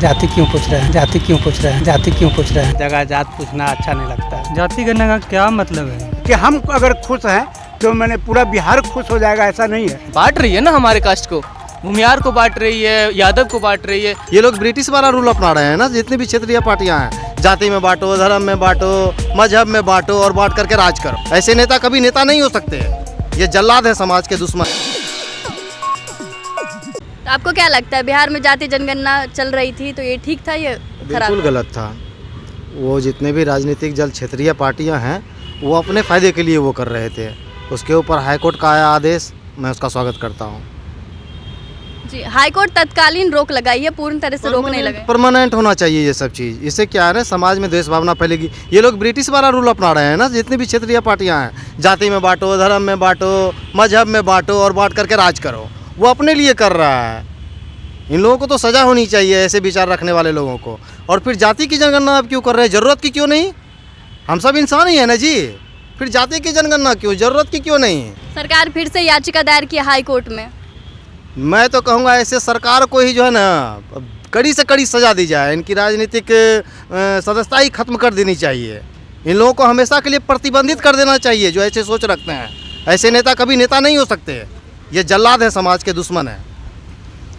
जाति क्यों पूछ रहे हैं, जाति क्यों पूछ रहे हैं, जाति क्यों पूछ रहे हैं। जगह जात पूछना अच्छा नहीं लगता है। जाति करने का क्या मतलब है कि हम अगर खुश हैं तो मैंने पूरा बिहार खुश हो जाएगा, ऐसा नहीं है। बांट रही है ना हमारे कास्ट को, भूमियार को बांट रही है, यादव को बांट रही है। ये लोग ब्रिटिश वाला रूल अपना रहे हैं ना, जितनी भी क्षेत्रीय पार्टियां हैं, जाति में बांटो, धर्म में बांटो, मजहब में बांटो और बांट करके राज करो। ऐसे नेता कभी नेता नहीं हो सकते। ये जल्लाद है समाज के दुश्मन। तो आपको क्या लगता है बिहार में जाति जनगणना चल रही थी तो ये ठीक था या खराब? बिल्कुल गलत था। वो जितने भी राजनीतिक जल क्षेत्रीय पार्टियां हैं वो अपने फायदे के लिए वो कर रहे थे। उसके ऊपर हाईकोर्ट का आया आदेश, मैं उसका स्वागत करता हूँ। जी, हाईकोर्ट तत्कालीन रोक लगाई है, पूर्ण तरह से रोक नहीं लगाई। परमानेंट होना चाहिए ये सब चीज़। इससे क्या है ना, समाज में देश भावना फैलेगी। ये लोग ब्रिटिश वाला रूल अपना रहे हैं ना, जितनी भी क्षेत्रीय पार्टियां हैं, जाति में बांटो, धर्म में बांटो, मजहब में बांटो और बांट करके राज करो। वो अपने लिए कर रहा है। इन लोगों को तो सज़ा होनी चाहिए, ऐसे विचार रखने वाले लोगों को। और फिर जाति की जनगणना अब क्यों कर रहे हैं? ज़रूरत की क्यों नहीं? हम सब इंसान ही है ना जी। फिर जाति की जनगणना क्यों, ज़रूरत की क्यों नहीं? सरकार फिर से याचिका दायर की हाई कोर्ट में। मैं तो कहूँगा ऐसे सरकार को ही जो है ना कड़ी से कड़ी सज़ा दी जाए। इनकी राजनीतिक सदस्यता ही खत्म कर देनी चाहिए। इन लोगों को हमेशा के लिए प्रतिबंधित कर देना चाहिए जो ऐसे सोच रखते हैं। ऐसे नेता कभी नेता नहीं हो सकते। ये जल्लाद है, समाज के दुश्मन है।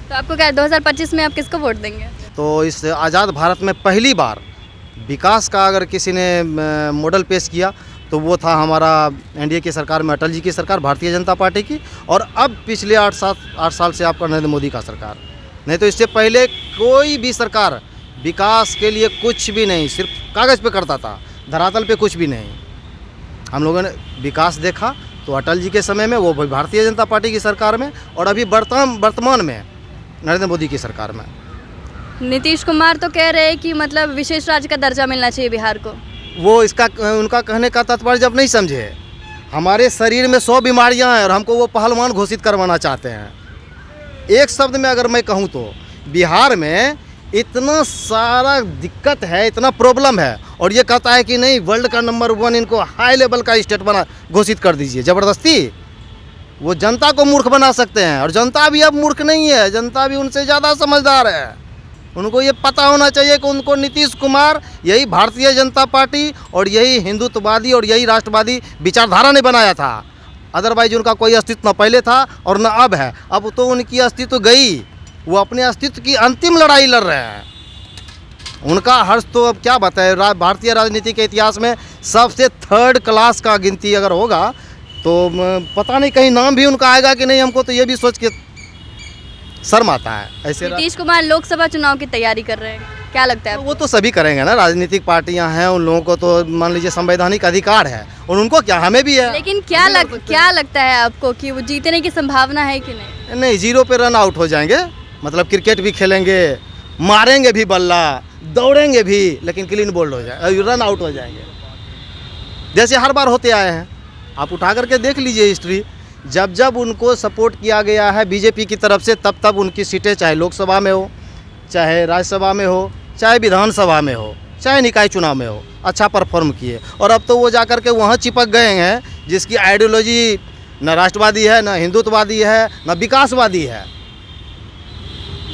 तो आपको क्या 2025 में आप किसको वोट देंगे? तो इस आज़ाद भारत में पहली बार विकास का अगर किसी ने मॉडल पेश किया तो वो था हमारा एनडीए की सरकार में अटल जी की सरकार, भारतीय जनता पार्टी की। और अब पिछले 8 साल से आपका नरेंद्र मोदी का सरकार। नहीं तो इससे पहले कोई भी सरकार विकास के लिए कुछ भी नहीं, सिर्फ कागज़ पे करता था, धरातल पे कुछ भी नहीं। हम लोगों ने विकास देखा तो अटल जी के समय में, वो भारतीय जनता पार्टी की सरकार में, और अभी वर्तमान में नरेंद्र मोदी की सरकार में। नीतीश कुमार तो कह रहे हैं कि मतलब विशेष राज्य का दर्जा मिलना चाहिए बिहार को। वो इसका उनका कहने का तात्पर्य जब नहीं समझे। हमारे शरीर में 100 बीमारियां हैं और हमको वो पहलवान घोषित करवाना चाहते हैं। एक शब्द में अगर मैं कहूँ तो बिहार में इतना सारा दिक्कत है, इतना प्रॉब्लम है, और ये कहता है कि नहीं वर्ल्ड का नंबर 1 इनको हाई लेवल का स्टेट बना घोषित कर दीजिए। ज़बरदस्ती वो जनता को मूर्ख बना सकते हैं। और जनता भी अब मूर्ख नहीं है, जनता भी उनसे ज़्यादा समझदार है। उनको ये पता होना चाहिए कि उनको नीतीश कुमार यही भारतीय जनता पार्टी और यही हिंदुत्ववादी और यही राष्ट्रवादी विचारधारा ने बनाया था। अदरवाइज उनका कोई अस्तित्व न पहले था और न अब है। अब तो उनकी अस्तित्व गई। वो अपने अस्तित्व की अंतिम लड़ाई लड़ रहे हैं। उनका हर्ष तो अब क्या बताए, भारतीय राजनीति के इतिहास में सबसे 3rd क्लास का गिनती अगर होगा तो पता नहीं कहीं नाम भी उनका आएगा कि नहीं। हमको तो ये भी सोच के शर्म आता है। ऐसे नीतीश कुमार लोकसभा चुनाव की तैयारी कर रहे हैं, क्या लगता है? वो तो सभी करेंगे ना, राजनीतिक पार्टियां हैं, उन लोगों को तो मान लीजिए संवैधानिक अधिकार है और उनको क्या, हमें भी है। लेकिन क्या लगता है आपको कि वो जीतने की संभावना है कि नहीं? नहीं, 0 पे रन आउट हो जाएंगे। मतलब क्रिकेट भी खेलेंगे, मारेंगे भी बल्ला, दौड़ेंगे भी, लेकिन क्लीन बोल्ड हो जाए, रन आउट हो जाएंगे, जैसे हर बार होते आए हैं। आप उठा करके देख लीजिए हिस्ट्री। जब जब उनको सपोर्ट किया गया है बीजेपी की तरफ से, तब तब उनकी सीटें चाहे लोकसभा में हो, चाहे राज्यसभा में हो, चाहे विधानसभा में हो, चाहे निकाय चुनाव में हो, अच्छा परफॉर्म किए। और अब तो वो जा कर के वहाँ चिपक गए हैं जिसकी आइडियोलॉजी न राष्ट्रवादी है, न हिंदुत्ववादी है, न विकासवादी है।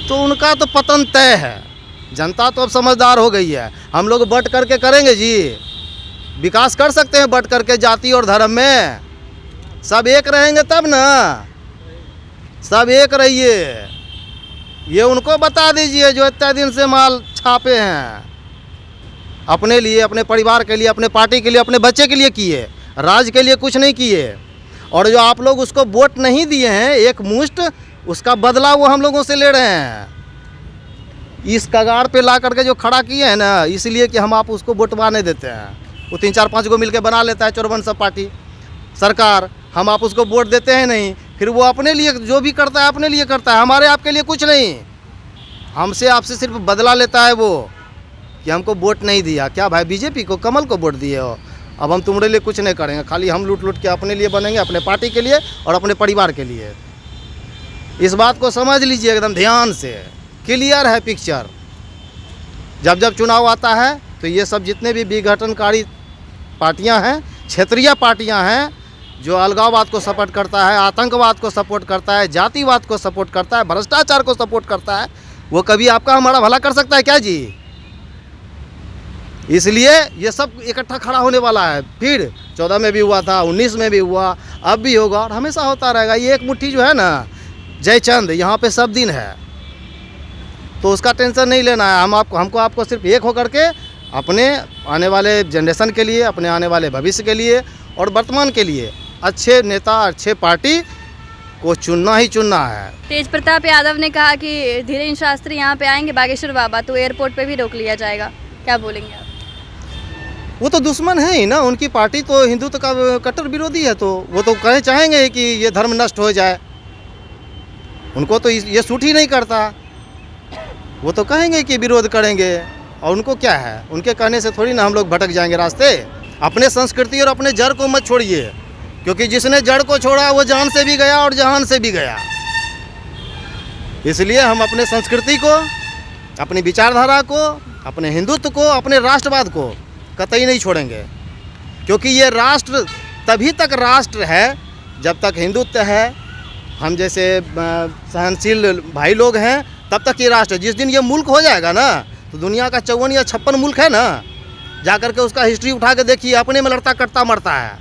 तो उनका तो पतन तय है। जनता तो अब समझदार हो गई है। हम लोग बट करके करेंगे जी, विकास कर सकते हैं बट करके। जाति और धर्म में सब एक रहेंगे तब ना, सब एक रहिए। ये उनको बता दीजिए जो इतने दिन से माल छापे हैं, अपने लिए, अपने परिवार के लिए, अपने पार्टी के लिए, अपने बच्चे के लिए किए, राज के लिए कुछ नहीं किए। और जो आप लोग उसको वोट नहीं दिए हैं एक मुश्त, उसका बदला वो हम लोगों से ले रहे हैं। इस कगार पे ला करके जो खड़ा किए हैं ना, इसलिए कि हम आप उसको वोटवा नहीं देते हैं। वो 3-4-5 को मिलके बना लेता है चौरबन सब पार्टी सरकार। हम आप उसको वोट देते हैं नहीं, फिर वो अपने लिए जो भी करता है अपने लिए करता है, हमारे आपके लिए कुछ नहीं। हमसे आपसे सिर्फ बदला लेता है वो कि हमको वोट नहीं दिया। क्या भाई, बीजेपी को, कमल को वोट दिए हो, अब हम तुम्हारे लिए कुछ नहीं करेंगे, खाली हम लूट लूट के अपने लिए बनेंगे, अपने पार्टी के लिए और अपने परिवार के लिए। इस बात को समझ लीजिए एकदम ध्यान से, क्लियर है पिक्चर। जब जब चुनाव आता है तो ये सब जितने भी विघटनकारी पार्टियां हैं, क्षेत्रीय पार्टियां हैं, जो अलगाववाद को सपोर्ट करता है, आतंकवाद को सपोर्ट करता है, जातिवाद को सपोर्ट करता है, भ्रष्टाचार को सपोर्ट करता है, वो कभी आपका हमारा भला कर सकता है क्या जी? इसलिए ये सब इकट्ठा खड़ा होने वाला है। फिर 14 में भी हुआ था, 19 में भी हुआ, अब भी होगा और हमेशा होता रहेगा। ये एक मुट्ठी जो है ना जयचंद, यहाँ पे सब दिन है, तो उसका टेंशन नहीं लेना है। हमको आपको सिर्फ एक होकर के अपने आने वाले जनरेशन के लिए, अपने आने वाले भविष्य के लिए और वर्तमान के लिए अच्छे नेता, अच्छे पार्टी को चुनना ही चुनना है। तेज प्रताप यादव ने कहा कि धीरेन्द्र शास्त्री यहाँ पे आएंगे बागेश्वर बाबा तो एयरपोर्ट पे भी रोक लिया जाएगा, क्या बोलेंगे आप? वो तो दुश्मन है ही ना, उनकी पार्टी तो हिंदुत्व का कट्टर विरोधी है, तो वो तो कहे चाहेंगे कि ये धर्म नष्ट हो जाए। उनको तो ये सूट ही नहीं करता, वो तो कहेंगे कि विरोध करेंगे। और उनको क्या है, उनके कहने से थोड़ी ना हम लोग भटक जाएंगे रास्ते। अपने संस्कृति और अपने जड़ को मत छोड़िए, क्योंकि जिसने जड़ को छोड़ा वो जान से भी गया और जहान से भी गया। इसलिए हम अपने संस्कृति को, अपनी विचारधारा को, अपने हिंदुत्व को, अपने राष्ट्रवाद को कतई नहीं छोड़ेंगे, क्योंकि ये राष्ट्र तभी तक राष्ट्र है जब तक हिंदुत्व है, हम जैसे सहनशील भाई लोग हैं, तब तक ये राष्ट्र है। जिस दिन ये मुल्क हो जाएगा ना, तो दुनिया का 54 या 56 मुल्क है ना, जा कर के उसका हिस्ट्री उठा के देखिए, अपने में लड़ता कटता मरता है।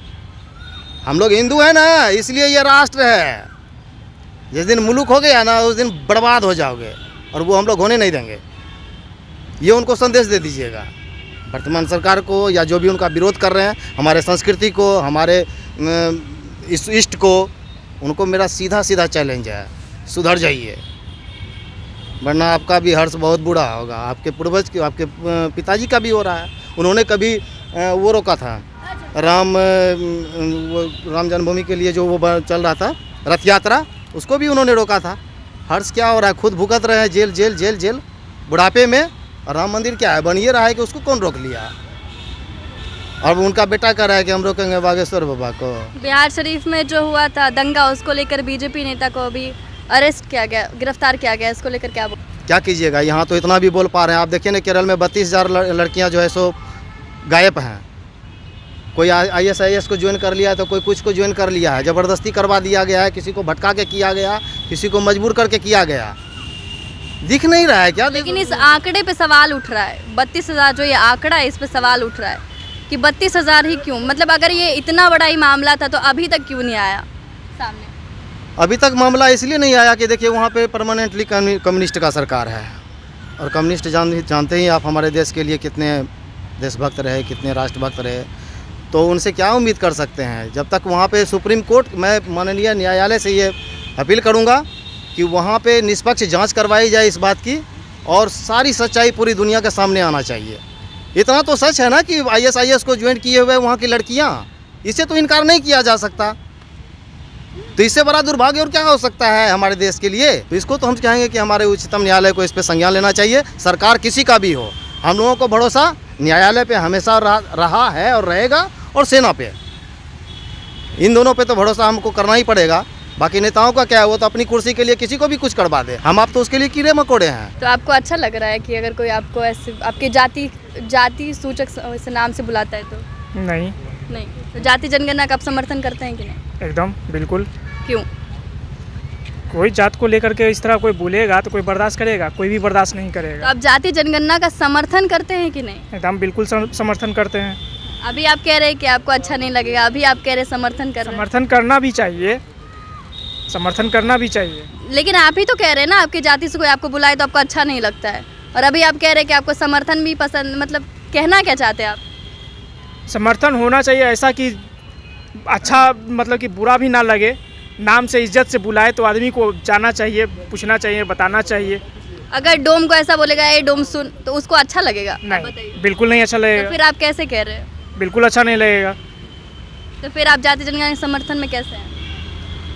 हम लोग हिंदू हैं ना, इसलिए ये राष्ट्र है। जिस दिन मुल्क हो गया ना, उस दिन बर्बाद हो जाओगे, और वो हम लोग होने नहीं देंगे। ये उनको संदेश दे दीजिएगा, वर्तमान सरकार को या जो भी उनका विरोध कर रहे हैं, हमारे संस्कृति को, हमारे इष्ट को, उनको मेरा सीधा सीधा चैलेंज है, सुधर जाइए, वरना आपका भी हर्ष बहुत बुरा होगा। आपके पूर्वज के, आपके पिताजी का भी हो रहा है। उन्होंने कभी वो रोका था, राम जन्मभूमि के लिए जो वो चल रहा था रथ यात्रा, उसको भी उन्होंने रोका था। हर्ष क्या हो रहा है, खुद भुगत रहे हैं जेल जेल जेल जेल बुढ़ापे में, और राम मंदिर क्या है, बन ये रहा है कि उसको कौन रोक लिया। और उनका बेटा कह रहा है कि हम रोकेंगे बागेश्वर बाबा को। बिहार शरीफ में जो हुआ था दंगा, उसको लेकर बीजेपी नेता को अभी अरेस्ट किया गया, गिरफ्तार किया गया, इसको लेकर क्या कीजिएगा। यहाँ तो इतना भी बोल पा रहे हैं, आप देखिए ना केरल में 32,000 लड़कियाँ जो है सो गायब हैं। कोई ISIS को ज्वाइन कर लिया है, तो कोई कुछ को ज्वाइन कर लिया है, ज़बरदस्ती करवा दिया गया है, किसी को भटका के किया गया, किसी को मजबूर करके किया गया। दिख नहीं रहा है क्या? लेकिन इस आंकड़े पे सवाल उठ रहा है, 32,000 जो ये आंकड़ा है, इस पे सवाल उठ रहा है कि 32,000 ही क्यों? मतलब अगर ये इतना बड़ा ही मामला था तो अभी तक क्यों नहीं आया सामने? अभी तक मामला इसलिए नहीं आया कि देखिए वहाँ पे परमानेंटली कम्युनिस्ट का सरकार है, और कम्युनिस्ट जानते ही आप हमारे देश के लिए कितने देशभक्त रहे, कितने राष्ट्रभक्त रहे, तो उनसे क्या उम्मीद कर सकते हैं। जब तक वहाँ पे सुप्रीम कोर्ट, मैं माननीय न्यायालय से ये अपील करूँगा कि वहाँ पे निष्पक्ष जांच करवाई जाए इस बात की, और सारी सच्चाई पूरी दुनिया के सामने आना चाहिए। इतना तो सच है ना कि ISIS को ज्वाइन किए हुए वहाँ की लड़कियाँ, इसे तो इनकार नहीं किया जा सकता। तो इससे बड़ा दुर्भाग्य और क्या हो सकता है हमारे देश के लिए? तो इसको तो हम चाहेंगे कि हमारे उच्चतम न्यायालय को इस पर संज्ञान लेना चाहिए। सरकार किसी का भी हो, हम लोगों को भरोसा न्यायालय पे हमेशा रहा है और रहेगा, और सेना पे, इन दोनों पे तो भरोसा हमको करना ही पड़ेगा। बाकी नेताओं का क्या है, वो तो अपनी कुर्सी के लिए किसी को भी कुछ करवा दे, हम आप तो उसके लिए कीड़े मकोड़े हैं। तो आपको अच्छा लग रहा है कि अगर कोई आपको ऐसे आपके जाति सूचक से नाम से बुलाता है तो? नहीं। तो जाति जनगणना का आप समर्थन करते हैं कि नहीं? एकदम बिल्कुल। क्यों? कोई जात को लेकर के इस तरह कोई बोलेगा तो कोई बर्दाश्त करेगा? कोई भी बर्दाश्त नहीं तो करेगा। आप जाति जनगणना का समर्थन करते हैं कि नहीं? एकदम बिल्कुल समर्थन करते हैं। अभी आप कह रहे हैं कि आपको अच्छा नहीं लगेगा, अभी आप कह रहे हैं समर्थन कर रहे हैं। समर्थन करना भी चाहिए, समर्थन करना भी चाहिए। लेकिन आप ही तो कह रहे हैं ना, आपकी जाति से कोई आपको बुलाए तो आपको अच्छा नहीं लगता है, और अभी आप कह रहे हैं कि आपको समर्थन भी पसंद, मतलब कहना क्या चाहते हैं आप? समर्थन होना चाहिए ऐसा कि अच्छा, मतलब कि बुरा भी ना लगे, नाम से इज्जत से बुलाए तो आदमी को जाना चाहिए, पूछना चाहिए, बताना चाहिए। अगर डोम को ऐसा बोलेगा, ए डोम सुन, तो उसको अच्छा लगेगा? नहीं, बिल्कुल नहीं अच्छा लगेगा। तो फिर आप कैसे कह रहे हैं? बिल्कुल अच्छा नहीं लगेगा। तो फिर आप जाति जनगणना के समर्थन में कैसे हैं?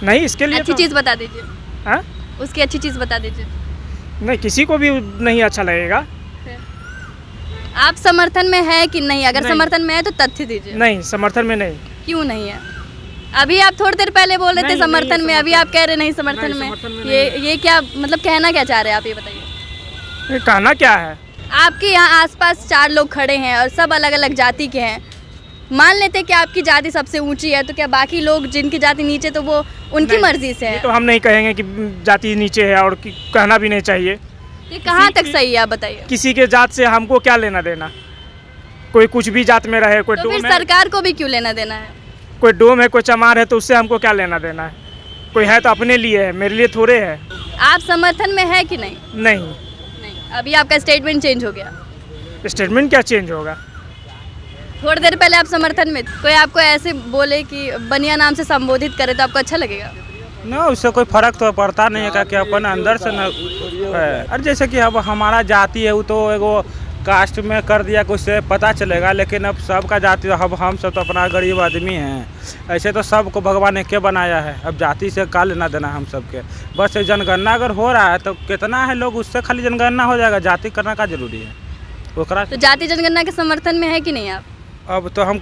नहीं, इसके लिए अच्छी चीज़ बता दीजिए। हाँ, उसकी अच्छी चीज़ बता दीजिए। नहीं, किसी को भी नहीं अच्छा लगेगा। आप समर्थन में है कि नहीं? अगर समर्थन में है तो तथ्य दीजिए। नहीं, समर्थन में नहीं। क्यों नहीं है? अभी आप थोड़ी देर पहले बोल रहे थे समर्थन में, अभी आप कह रहे नहीं समर्थन में। ये क्या मतलब, कहना क्या चाह रहे हैं आप, ये बताइए। कहना क्या है? आपके यहाँ आसपास 4 लोग खड़े हैं और सब अलग अलग जाति के हैं। मान लेते कि आपकी जाति सबसे ऊंची है, तो क्या बाकी लोग जिनकी जाति नीचे, तो वो उनकी मर्जी से है? तो हम नहीं कहेंगे कि जाति नीचे है, और कहना भी नहीं चाहिए। ये कहाँ तक सही है आप बताइए। किसी के जात से हमको क्या लेना देना, कोई कुछ भी जात में रहे, कोई तो फिर डोम है, सरकार को भी क्यों लेना देना है? कोई डोम है, कोई चमार है, तो उससे हमको क्या लेना देना है? कोई है तो अपने लिए है, मेरे लिए थोड़े है। आप समर्थन में है कि नहीं? नहीं, नहीं, अभी आपका स्टेटमेंट चेंज हो गया। स्टेटमेंट क्या चेंज होगा? थोड़ी देर पहले आप समर्थन में थे। कोई आपको ऐसे बोले कि बनिया नाम से संबोधित करे तो आपको अच्छा लगेगा? ना, उससे कोई फर्क तो पड़ता नहीं है कि अपन अंदर से न है। और जैसे कि अब हमारा जाति है वो तो एगो कास्ट में कर दिया कुछ से पता चलेगा, लेकिन अब सबका जाति, अब हम सब तो अपना गरीब आदमी हैं। ऐसे तो सबको भगवान ने के बनाया है, अब जाति से का लेना देना हम सबके। बस जनगणना अगर हो रहा है तो कितना है लोग, उससे खाली जनगणना हो जाएगा, जाति करना का जरूरी है ओकरा। तो जाति जनगणना के समर्थन में है कि नहीं आप? अब तो हम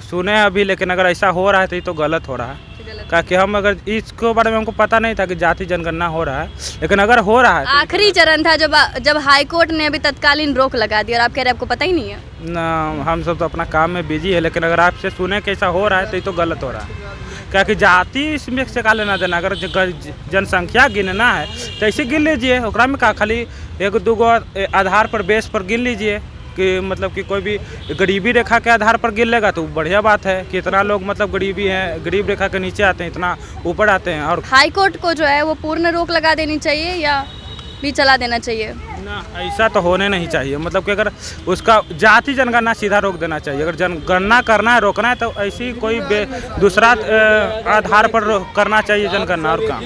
सुने हैं अभी, लेकिन अगर ऐसा हो रहा है तो ये तो गलत हो रहा है। क्योंकि हम अगर इसके बारे में हमको पता नहीं था कि जाति जनगणना हो रहा है, लेकिन अगर हो रहा है तो आखिरी चरण था जब हाई कोर्ट ने अभी तत्कालीन रोक लगा दी और आप कह रहे हैं आपको पता ही नहीं है। ना, हम सब तो अपना काम में बिजी है, लेकिन अगर आपसे सुने कि ऐसा हो रहा है तो ये तो गलत हो रहा है। क्योंकि जाति इसमें से का लेना देना, अगर जनसंख्या गिनना है तो ऐसे गिन लीजिए, ओकरा में का खाली एक दूगो आधार पर बेस पर गिन लीजिए कि मतलब कि कोई भी गरीबी रेखा के आधार पर गिन लेगा तो बढ़िया बात है कि इतना लोग मतलब गरीबी है, गरीब रेखा के नीचे आते हैं, इतना ऊपर आते हैं। और हाई कोर्ट को जो है वो पूर्ण रोक लगा देनी चाहिए या भी चला देना चाहिए? ना, ऐसा तो होने नहीं चाहिए। मतलब कि अगर उसका जाति जनगणना सीधा रोक देना चाहिए। अगर जनगणना करना है, रोकना है तो ऐसी कोई दूसरा आधार पर करना चाहिए जनगणना, और काम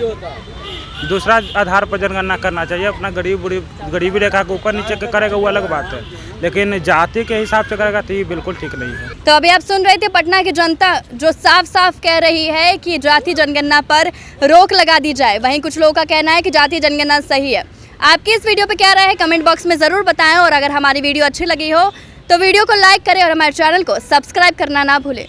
दूसरा आधार पर जनगणना करना चाहिए। अपना गरीबी रेखा के ऊपर नीचे के करेगा वो अलग बात है, लेकिन जाति के हिसाब से करेगा तो ये बिल्कुल ठीक नहीं है। तो अभी आप सुन रहे थे पटना की जनता जो साफ साफ कह रही है कि जाति जनगणना पर रोक लगा दी जाए। वहीं कुछ लोगों का कहना है कि जाति जनगणना सही है। आपकी इस वीडियो पे क्या राय है कमेंट बॉक्स में ज़रूर बताएं, और अगर हमारी वीडियो अच्छी लगी हो तो वीडियो को लाइक करें और हमारे चैनल को सब्सक्राइब करना ना भूलें।